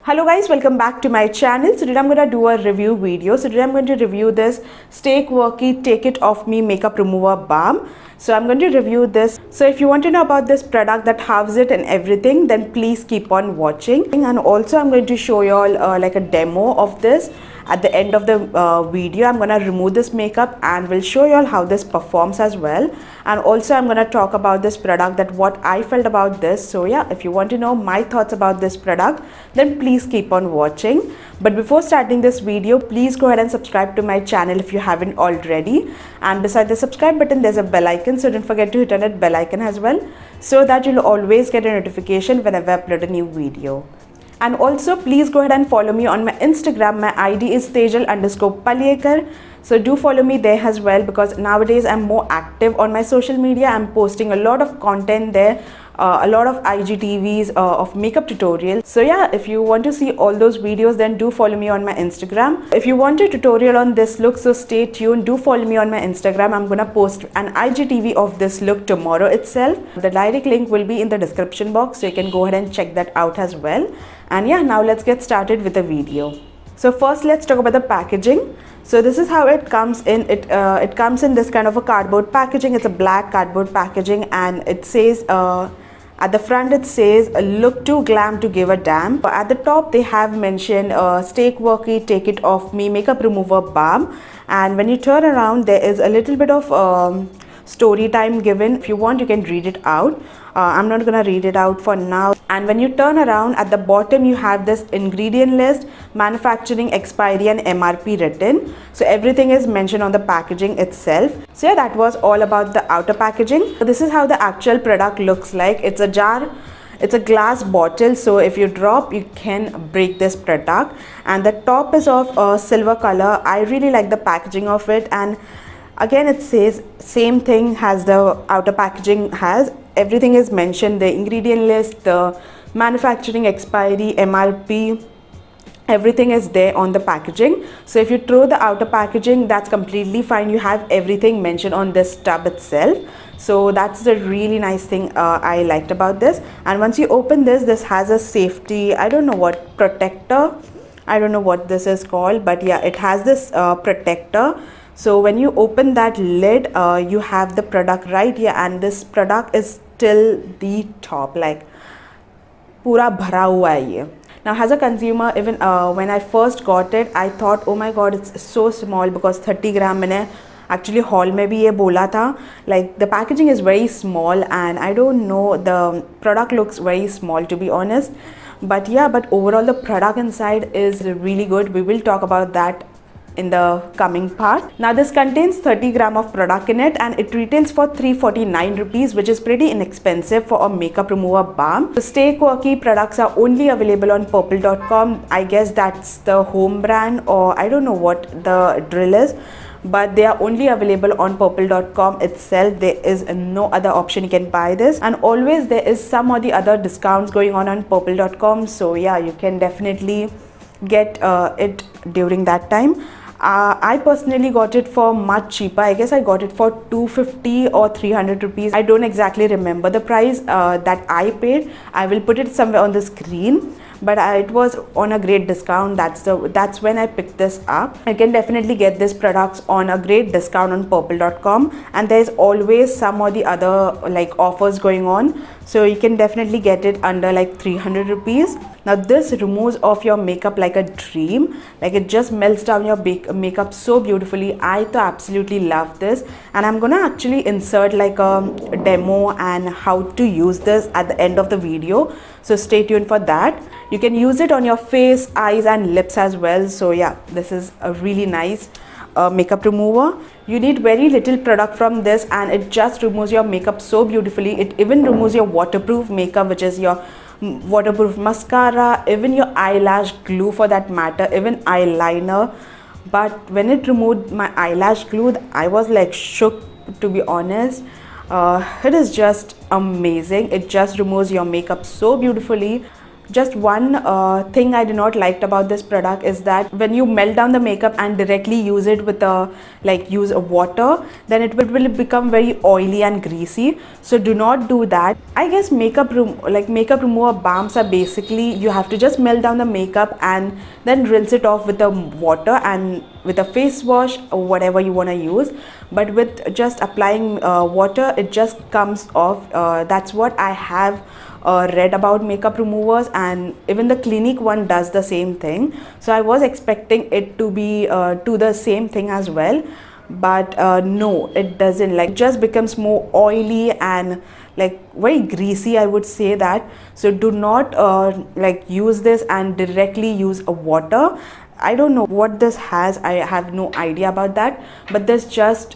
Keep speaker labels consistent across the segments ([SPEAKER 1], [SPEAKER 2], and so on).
[SPEAKER 1] Hello guys, welcome back to my channel. So today I'm going to do a review video. So today I'm going to review this Stay Quirky Take It Off Me Makeup Remover Balm. So I'm going to review this. So if you want to know about this product that has it and everything, then please keep on watching. And also I'm going to show you all like a demo of this. At the end of the video, I'm going to remove this makeup and will show you all how this performs as well. And also I'm going to talk about this product, that what I felt about this. So yeah, if you want to know my thoughts about this product, then please keep on watching. But before starting this video, please go ahead and subscribe to my channel if you haven't already. And beside the subscribe button, there's a bell icon. So don't forget to hit on that bell icon as well, so that you'll always get a notification whenever I upload a new video. And also please go ahead and follow me on my Instagram. My ID is Tejal_Palyekar. So do follow me there as well, because nowadays I'm more active on my social media. I'm posting a lot of content there, a lot of IGTVs of makeup tutorials. So yeah, if you want to see all those videos, then do follow me on my Instagram. If you want a tutorial on this look, so stay tuned, do follow me on my Instagram. I'm gonna post an IGTV of this look tomorrow itself. The direct link will be in the description box, so you can go ahead and check that out as well. And yeah, now let's get started with the video. So first let's talk about the packaging. So this is how it comes in. It comes in this kind of a cardboard packaging. It's a black cardboard packaging, and it says at the front it says look too glam to give a damn. At the top they have mentioned Stay Quirky Take It Off Me Makeup Remover Balm, and when you turn around there is a little bit of story time given. If you want, you can read it out. I'm not gonna read it out for now. And when you turn around, at the bottom you have this ingredient list, manufacturing expiry and MRP written. So everything is mentioned on the packaging itself. So yeah, that was all about the outer packaging. So this is how the actual product looks like. It's a jar. It's a glass bottle, so if you drop, you can break this product. And the top is of silver color. I really like the packaging of it, and again it says same thing as the outer packaging has. Everything is mentioned, the ingredient list, the manufacturing expiry, MRP, everything is there on the packaging. So if you throw the outer packaging, that's completely fine. You have everything mentioned on this tub itself. So that's the really nice thing I liked about this. And once you open this, this has a safety, I don't know what, protector, I don't know what this is called, but yeah, it has this protector. So when you open that lid, you have the product right here, and this product is till the top, like pura bhara hua hai ye. Now as a consumer, even when I first got it, I thought, oh my god, it's so small, because 30 gram मैंने actually haul में भी ये बोला था. Like the packaging is very small, and I don't know, the product looks very small to be honest. But yeah, but overall the product inside is really good. We will talk about that in the coming part. Now this contains 30 gram of product in it, and it retails for 349 rupees, which is pretty inexpensive for a makeup remover balm. The Stay Quirky products are only available on purplle.com. I guess that's the home brand, or I don't know what the drill is, but they are only available on purplle.com itself. There is no other option you can buy this, and always there is some or the other discounts going on purplle.com. So yeah, you can definitely get it during that time. I personally got it for much cheaper. I guess I got it for 250 or 300 rupees. I don't exactly remember the price that I paid. I will put it somewhere on the screen, but it was on a great discount. That's when I picked this up. I can definitely get this products on a great discount on purplle.com, and there's always some or the other like offers going on, so you can definitely get it under like 300 rupees. Now this removes off your makeup like a dream. Like it just melts down your makeup so beautifully. I absolutely love this, and I'm gonna actually insert like a demo and how to use this at the end of the video, so stay tuned for that. You can use it on your face, eyes and lips as well. So yeah, this is a really nice makeup remover. You need very little product from this, and it just removes your makeup so beautifully. It even removes your waterproof makeup, which is your waterproof mascara, even your eyelash glue for that matter, even eyeliner. But when it removed my eyelash glue, I was like shook, to be honest. It is just amazing. It just removes your makeup so beautifully. Just one thing I did not liked about this product is that when you melt down the makeup and directly use it with use a water, then it will become very oily and greasy. So do not do that. I guess makeup remover balms are basically, you have to just melt down the makeup and then rinse it off with the water and with a face wash or whatever you want to use. But with just applying water, it just comes off. That's what I have read about makeup removers, and even the Clinique one does the same thing. So I was expecting it to be do the same thing as well, but no, it doesn't. Like, just becomes more oily and like very greasy, I would say that. So do not use this and directly use a water. I don't know what this has, I have no idea about that, but this just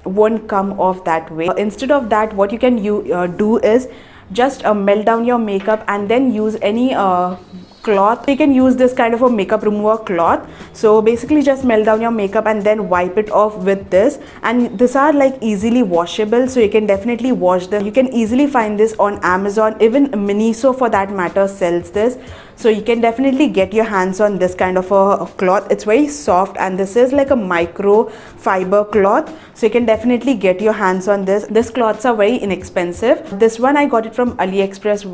[SPEAKER 1] won't come off that way. Instead of that, what you can do is just melt down your makeup and then use any cloth. You can use this kind of a makeup remover cloth. So basically just melt down your makeup and then wipe it off with this, and these are like easily washable, so you can definitely wash them. You can easily find this on Amazon. Even Miniso for that matter sells this, so you can definitely get your hands on this kind of a cloth. It's very soft, and this is like a micro fiber cloth, so you can definitely get your hands on this. These cloths are very inexpensive. This one I got it from AliExpress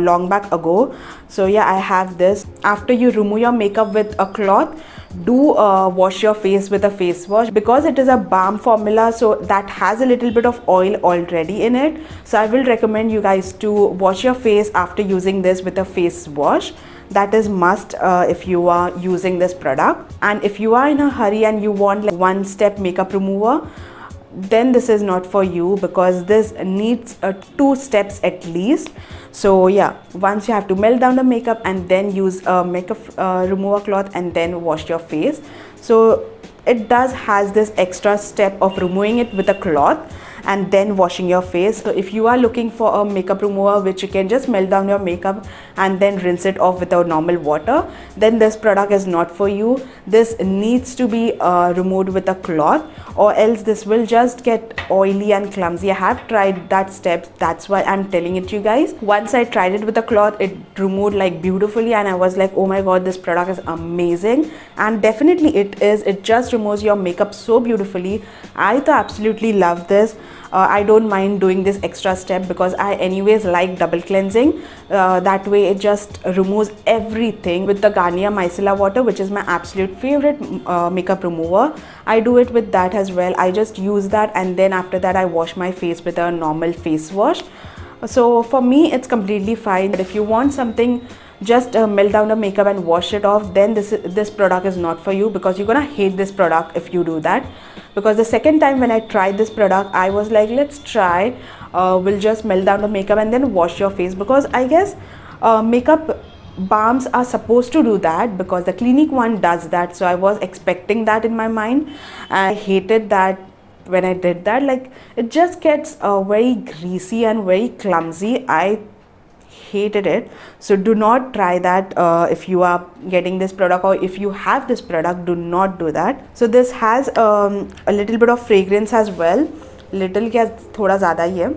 [SPEAKER 1] long back ago. So yeah, I have this. After you remove your makeup with a cloth, do wash your face with a face wash, because it is a balm formula, so that has a little bit of oil already in it. So I will recommend you guys to wash your face after using this with a face wash. That is must if you are using this product. And if you are in a hurry and you want like one step makeup remover, then this is not for you, because this needs 2 steps at least. So yeah, once you have to melt down the makeup and then use a makeup remover cloth and then wash your face. So it has this extra step of removing it with a cloth and then washing your face. So if you are looking for a makeup remover which you can just melt down your makeup and then rinse it off with a normal water, then this product is not for you. This needs to be removed with a cloth, or else this will just get oily and clumsy. I have tried that step, that's why I'm telling it to you guys. Once I tried it with a cloth, it removed like beautifully, and I was like, oh my god, this product is amazing. And definitely it is. It just removes your makeup so beautifully. I absolutely love this. I don't mind doing this extra step because I anyways like double cleansing. That way it just removes everything. With the Garnier Micellar Water, which is my absolute favorite makeup remover, I do it with that as well. I just use that, and then after that I wash my face with a normal face wash. So for me it's completely fine. If you want something, just melt down the makeup and wash it off, then this product is not for you, because you're gonna hate this product if you do that. Because the second time when I tried this product, I was like, let's try, we'll just melt down the makeup and then wash your face, because I guess makeup balms are supposed to do that, because the Clinique one does that. So I was expecting that in my mind. I hated that when I did that. Like, it just gets very greasy and very clumsy. I hated it. So do not try that if you are getting this product, or if you have this product, do not do that. So this has a little bit of fragrance as well. Little क्या थोड़ा ज़्यादा ही है.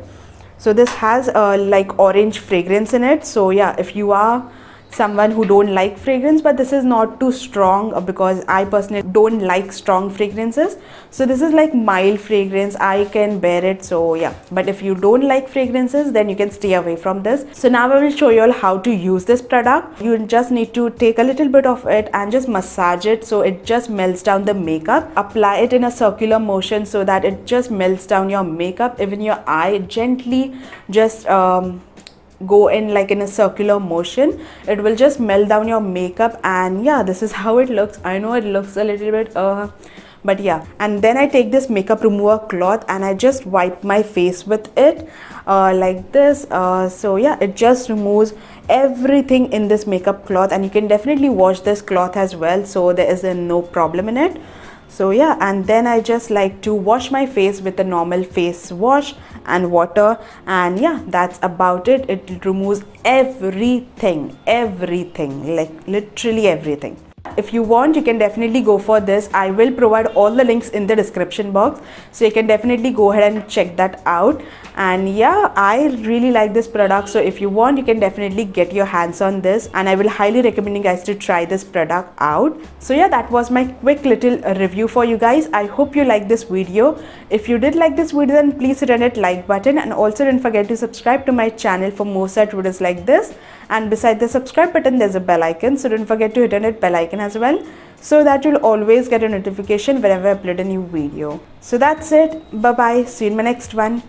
[SPEAKER 1] So this has like orange fragrance in it. So yeah, if you are someone who don't like fragrance, but this is not too strong, because I personally don't like strong fragrances. So this is like mild fragrance, I can bear it. So yeah, but if you don't like fragrances, then you can stay away from this. So now I will show you all how to use this product. You just need to take a little bit of it and just massage it, so it just melts down the makeup. Apply it in a circular motion so that it just melts down your makeup. Even your eye, gently just go in like in a circular motion. It will just melt down your makeup, and yeah, this is how it looks. I know it looks a little bit but yeah. And then I take this makeup remover cloth and I just wipe my face with it like this. So yeah, it just removes everything in this makeup cloth, and you can definitely wash this cloth as well, so there is no problem in it. So yeah, and then I just like to wash my face with a normal face wash and water, and yeah, that's about it. It removes everything, like literally everything. yeah, if you want, you can definitely go for this. I will provide all the links in the description box, so you can definitely go ahead and check that out. And yeah, I really like this product, so if you want, you can definitely get your hands on this, and I will highly recommend you guys to try this product out. So yeah, that was my quick little review for you guys. I hope you liked this video. If you did like this video, then please hit on that like button, and also don't forget to subscribe to my channel for more such videos like this. And beside the subscribe button, there's a bell icon, so don't forget to hit on that bell icon as well, so that you'll always get a notification whenever I upload a new video. So that's it. Bye bye. See you in my next one.